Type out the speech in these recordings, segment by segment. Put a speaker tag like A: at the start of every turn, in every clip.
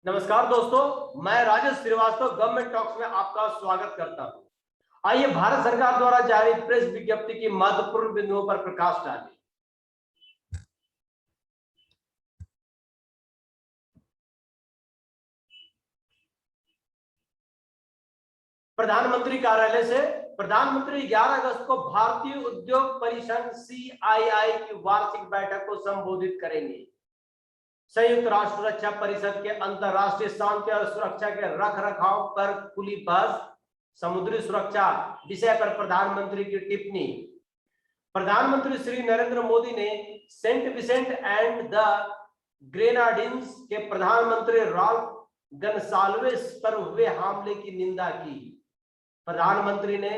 A: नमस्कार दोस्तों, मैं राजेश श्रीवास्तव गवर्नमेंट टॉक्स में आपका स्वागत करता हूं। आइए भारत सरकार द्वारा जारी प्रेस विज्ञप्ति की महत्वपूर्ण बिंदुओं पर प्रकाश डालें। प्रधानमंत्री कार्यालय से प्रधानमंत्री 11 अगस्त को भारतीय उद्योग परिसंघ CII की वार्षिक बैठक को संबोधित करेंगे। संयुक्त राष्ट्र सुरक्षा परिषद के अंतरराष्ट्रीय शांति और सुरक्षा के रख रखाव पर खुली बहस, समुद्री सुरक्षा विषय पर प्रधानमंत्री की टिप्पणी। प्रधानमंत्री श्री नरेंद्र मोदी ने सेंट विसेंट एंड द ग्रेनाडिन्स के प्रधानमंत्री राल्फ गनसाल्वेस पर हुए हमले की निंदा की। प्रधानमंत्री ने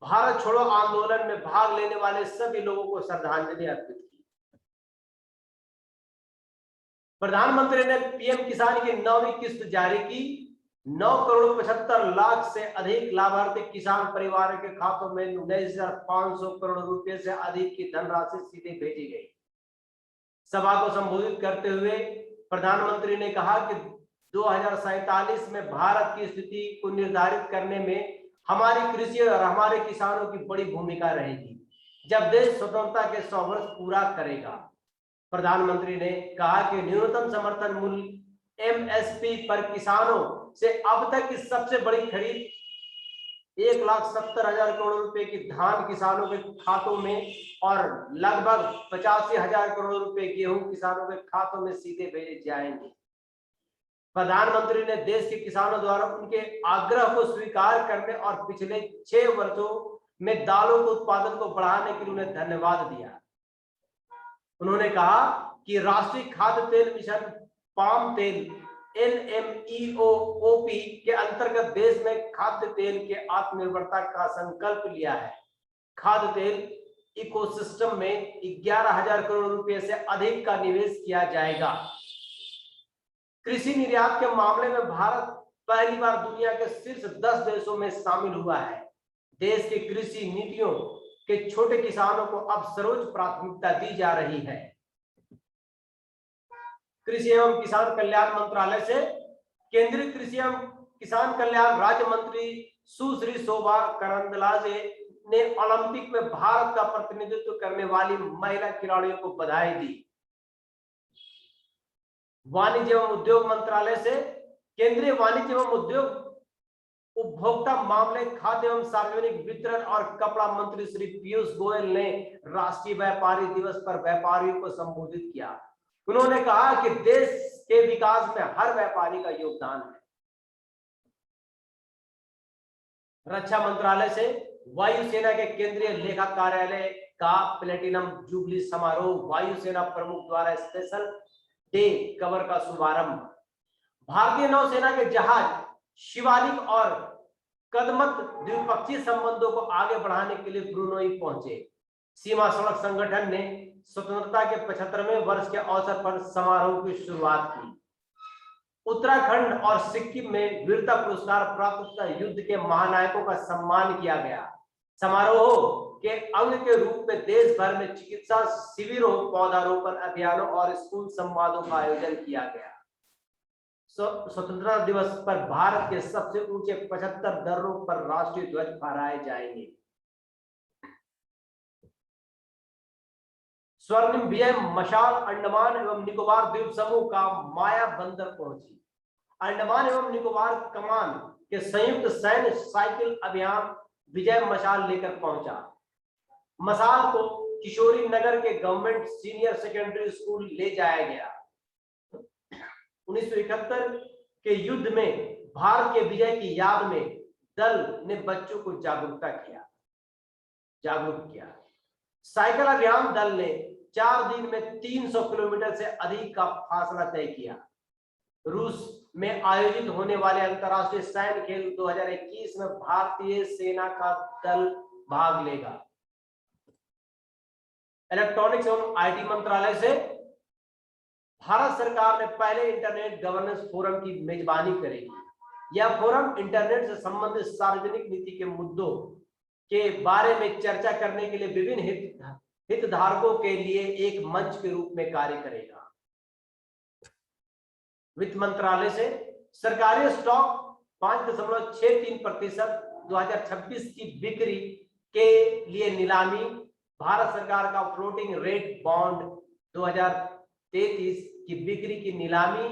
A: भारत छोड़ो आंदोलन में भाग लेने वाले सभी लोगों को श्रद्धांजलि अर्पित की। प्रधानमंत्री ने पीएम किसान की 9वीं किस्त जारी की। 9,75,00,000 से अधिक लाभार्थी किसान परिवारों के खातों में 19,500 करोड़ रुपए से अधिक की धनराशि सीधे भेजी गई। सभा को संबोधित करते हुए प्रधानमंत्री ने कहा कि 2047 में भारत की स्थिति को निर्धारित करने में हमारी कृषि और हमारे किसानों की बड़ी भूमिका रहेगी, जब देश स्वतंत्रता के 100 वर्ष पूरा करेगा। प्रधानमंत्री ने कहा कि न्यूनतम समर्थन मूल्य MSP पर किसानों से अब तक की सबसे बड़ी खरीद 1,70,000 करोड़ रुपए की धान किसानों के खातों में और लगभग 85,000 करोड़ रुपए गेहूं किसानों के खातों में सीधे भेजे जाएंगे। प्रधानमंत्री ने देश के किसानों द्वारा उनके आग्रह को स्वीकार करने और पिछले 6 वर्षों में दालों के उत्पादन को बढ़ाने के लिए उन्हें धन्यवाद दिया। उन्होंने कहा कि राष्ट्रीय खाद्य तेल मिशन पाम तेल NMEO-OP के अंतर्गत देश में खाद्य तेल के आत्मनिर्भरता का संकल्प लिया है। खाद्य तेल इकोसिस्टम में 11,000 करोड़ रुपए से अधिक का निवेश किया जाएगा। कृषि निर्यात के मामले में भारत पहली बार दुनिया के शीर्ष 10 देशों में शामिल हुआ है। देश की कृषि नीतियों के छोटे किसानों को अब सर्वोच्च प्राथमिकता दी जा रही है। कृषि एवं किसान कल्याण मंत्रालय से केंद्रीय कृषि एवं किसान कल्याण राज्य मंत्री सुश्री शोभा करंदलाजे ने ओलंपिक में भारत का प्रतिनिधित्व करने वाली महिला खिलाड़ियों को बधाई दी। वाणिज्य एवं उद्योग मंत्रालय से केंद्रीय वाणिज्य एवं उद्योग उपभोक्ता मामले, खाद्य एवं सार्वजनिक वितरण और कपड़ा मंत्री श्री पीयूष गोयल ने राष्ट्रीय व्यापारी दिवस पर व्यापारियों को संबोधित किया। उन्होंने कहा कि देश के विकास में हर व्यापारी का योगदान है। रक्षा मंत्रालय से वायुसेना के केंद्रीय लेखा कार्यालय का प्लेटिनम जुबली समारोह, वायुसेना प्रमुख द्वारा स्पेशल डे कवर का शुभारंभ। भारतीय नौसेना के जहाज शिवालिक और कदमत द्विपक्षीय संबंधों को आगे बढ़ाने के लिए ब्रुनोई पहुंचे। सीमा सड़क संगठन ने स्वतंत्रता के 75वें वर्ष के अवसर पर समारोह की शुरुआत की। उत्तराखंड और सिक्किम में वीरता पुरस्कार प्राप्त युद्ध के महानायकों का सम्मान किया गया। समारोह के अंग के रूप में देश भर में चिकित्सा शिविरों, पौधारोपण अभियानों और स्कूल संवादों का आयोजन किया गया। स्वतंत्रता दिवस पर भारत के सबसे ऊंचे 75 दर्रों पर राष्ट्रीय ध्वज फहराए जाएंगे। स्वर्णिम विजय मशाल अंडमान एवं निकोबार द्वीप समूह का माया बंदर पहुंची। अंडमान एवं निकोबार कमान के संयुक्त सैन्य साइकिल अभियान विजय मशाल लेकर पहुंचा। मशाल को किशोरी नगर के गवर्नमेंट सीनियर सेकेंडरी स्कूल ले जाया गया। 1971 के युद्ध में भारत के विजय की याद में दल ने बच्चों को जागरूक किया। साइकिल अभियान दल ने 4 दिन में 300 किलोमीटर से अधिक का फासला तय किया। रूस में आयोजित होने वाले अंतर्राष्ट्रीय सैन्य खेल 2021 में भारतीय सेना का दल भाग लेगा। इलेक्ट्रॉनिक्स एवं IT मंत्रालय से भारत सरकार ने पहले इंटरनेट गवर्नेंस फोरम की मेजबानी करेगी। यह फोरम इंटरनेट से संबंधित सार्वजनिक नीति के मुद्दों के बारे में चर्चा करने के लिए विभिन्न हितधारकों के लिए एक मंच के रूप में कार्य करेगा। वित्त मंत्रालय से सरकारी स्टॉक 5.63% 2026 की बिक्री के लिए नीलामी, भारत सरकार का फ्लोटिंग रेट बॉन्ड 2033 की बिक्री की नीलामी,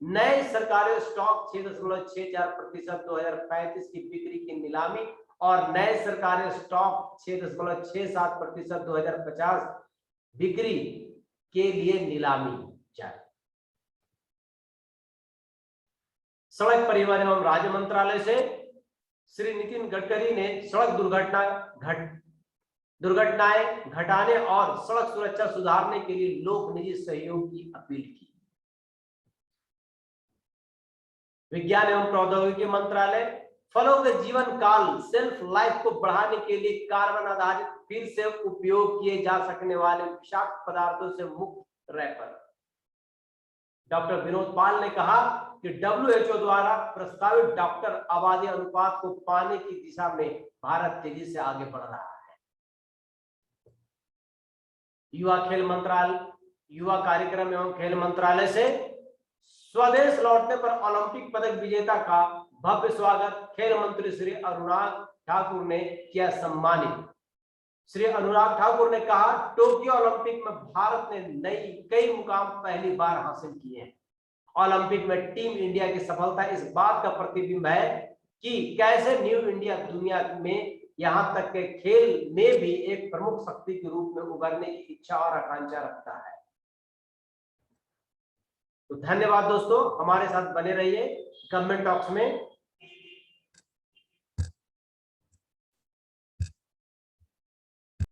A: नए सरकारी स्टॉक 6.64% 2035 की बिक्री की नीलामी और नए सरकारी स्टॉक 6.67% 2050 बिक्री के लिए नीलामी जारी। सड़क परिवहन एवं राज्य मंत्रालय से श्री नितिन गडकरी ने सड़क दुर्घटनाएं घटाने और सड़क सुरक्षा सुधारने के लिए लोक निजी सहयोग की अपील की। विज्ञान एवं प्रौद्योगिकी मंत्रालय फलों के जीवन काल सेल्फ लाइफ को बढ़ाने के लिए कार्बन आधारित फिर से उपयोग किए जा सकने वाले विषाक्त पदार्थों से मुक्त रैपर। डॉक्टर विनोद पाल ने कहा कि WHO द्वारा प्रस्तावित डॉक्टर आबादी अनुपात को पाने की दिशा में भारत तेजी से आगे बढ़ रहा है। युवा कार्यक्रम एवं खेल मंत्रालय से स्वदेश लौटने पर ओलंपिक पदक विजेता का भव्य स्वागत, खेल मंत्री श्री अनुराग ठाकुर ने किया सम्मानित। श्री अनुराग ठाकुर ने कहा, टोक्यो ओलंपिक में भारत ने कई मुकाम पहली बार हासिल किए हैं। ओलंपिक में टीम इंडिया की सफलता इस बात का प्रतिबिंब है कि कैसे न्यू इंडिया दुनिया में यहां तक के खेल में भी एक प्रमुख शक्ति के रूप में उभरने की इच्छा और आकांक्षा रखता है। तो धन्यवाद दोस्तों, हमारे साथ बने रहिए गवर्नमेंट टॉक्स में।